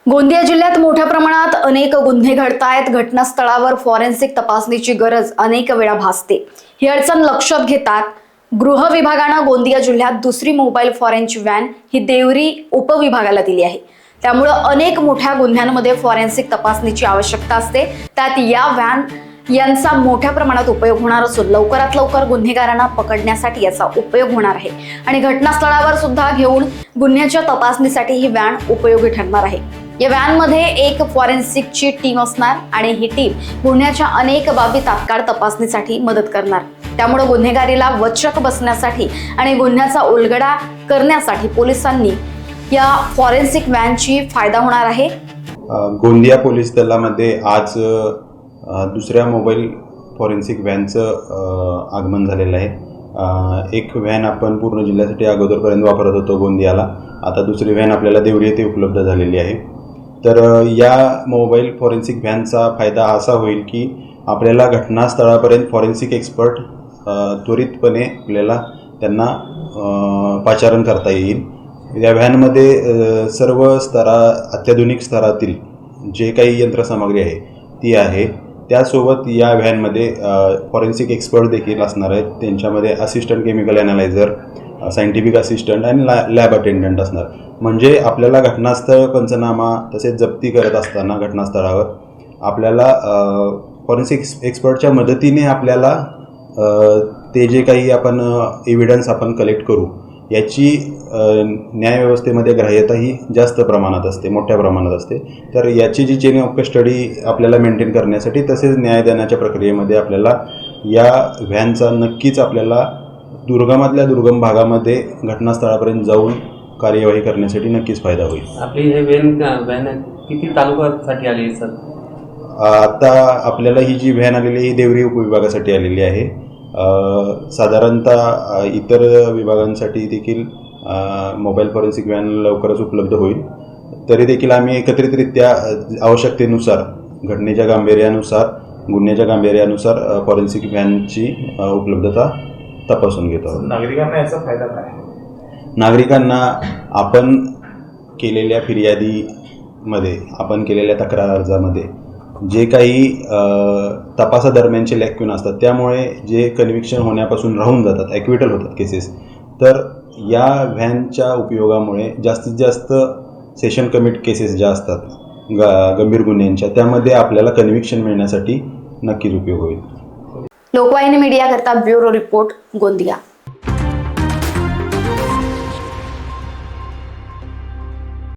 गोंदिया जिल्ह्यात मोठ्या प्रमाणात अनेक गुन्हे घडतायत। घटनास्थळावर फॉरेन्सिक तपासणीची गरज अनेक वेळा भासते। ही अडचण लक्षात घेतात गृह विभागाने गोंदिया जिल्ह्यात दुसरी मोबाईल फॉरेन्सिक व्हॅन ही देवरी उपविभागाला दिली आहे। त्यामुळे अनेक मोठ्या गुन्ह्यांमध्ये फॉरेन्सिक तपासणीची आवश्यकता असते। त्यात या व्हॅन यांचा मोठ्या प्रमाणात उपयोग होणार असून लवकरात लवकर गुन्हेगारांना पकडण्यासाठी याचा उपयोग होणार आहे आणि घटनास्थळावर सुद्धा घेऊन गुन्ह्याच्या तपासणीसाठी ही व्हॅन उपयोगी ठरणार आहे। या व्हॅन मध्ये एक फॉरेन्सिकची टीम असणार आणि ही टीम गुन्ह्याच्या अनेक बाबी तात्काळ तपासणीसाठी मदत करणार। त्यामुळे गुन्हेगारीला वचक बसण्यासाठी आणि गुन्ह्याचा उलगडा करण्यासाठी पोलिसांनी या फॉरेन्सिक व्हॅनची फायदा होणार आहे। गोंदिया पोलीस दलामध्ये आज दुसऱ्या मोबाईल फॉरेन्सिक व्हॅनचं आगमन झालेलं आहे। एक व्हॅन आपण पूर्ण जिल्ह्यासाठी अगोदरपर्यंत वापरत होतो गोंदियाला, आता दुसरी व्हॅन आपल्याला देवरी येथे उपलब्ध झालेली आहे। तर या मोबाईल फॉरेन्सिक व्हॅनचा फायदा असा होईल की आपल्याला घटनास्थळापर्यंत फॉरेन्सिक एक्सपर्ट त्वरितपणे आपल्याला त्यांना पाचारण करता येईल। या व्हॅनमध्ये सर्व अत्याधुनिक स्तरातील जे काही यंत्रसामग्री आहे ती आहे। त्यासोबत या व्हॅनमध्ये फॉरेन्सिक एक्सपर्ट देखील असणार आहेत। त्यांच्यामध्ये assistant chemical analyser, scientific assistant आणि लॅब अटेंडंट असणार। म्हणजे आपल्याला घटनास्थळ पंचनामा तसेच जप्ती करत असताना घटनास्थळावर आपल्याला फॉरेन्सिक एक्सपर्टच्या मदतीने आपल्याला ते जे काही आपण एव्हिडन्स आपण कलेक्ट करू याची न्यायव्यवस्थेमध्ये ग्राह्यता ही जास्त प्रमाणात असते, मोठ्या प्रमाणात असते। तर याची जी चेन ऑफ कस्टडी आपल्याला मेंटेन करण्यासाठी तसेच न्याय देण्याच्या प्रक्रियेमध्ये आपल्याला या व्हॅनचा नक्कीच आपल्याला दुर्गमातल्या दुर्गम भागामध्ये घटनास्थळापर्यंत जाऊन कार्यवाही करण्यासाठी नक्कीच फायदा होईल। आपली हे व्हॅन किती तालुक्यासाठी आली सर? आता आपल्याला ही जी व्हॅन आलेली ही देवरी उपविभागासाठी आलेली आहे। साधारणतः इतर विभागांसाठी देखील मोबाईल फॉरेन्सिक व्हॅन लवकरच उपलब्ध होईल। तरी देखील आम्ही एकत्रितरित्या आवश्यकतेनुसार, घटनेच्या गांभीर्यानुसार, गुन्ह्याच्या गांभीर्यानुसार फॉरेन्सिक व्हॅनची उपलब्धता तपासून घेतो आहोत। नागरिकांना याचा फायदा काय? नागरिकांना आपण केलेल्या फिर्यादीमध्ये, आपण केलेल्या तक्रार अर्जामध्ये जे काही तपासादरम्यानचे लॅक्यून असतात त्यामुळे जे कन्व्हिक्शन होण्यापासून राहून जातात, ॲक्विटल होतात केसेस, तर या व्हॅनच्या उपयोगामुळे जास्तीत जास्त सेशन कमिट केसेस ज्या असतात गंभीर गुन्ह्यांच्या, त्यामध्ये आपल्याला कन्व्हिक्शन मिळण्यासाठी नक्कीच उपयोग होईल। लोकवाहिनी मीडिया करता ब्युरो रिपोर्ट, गोंदिया।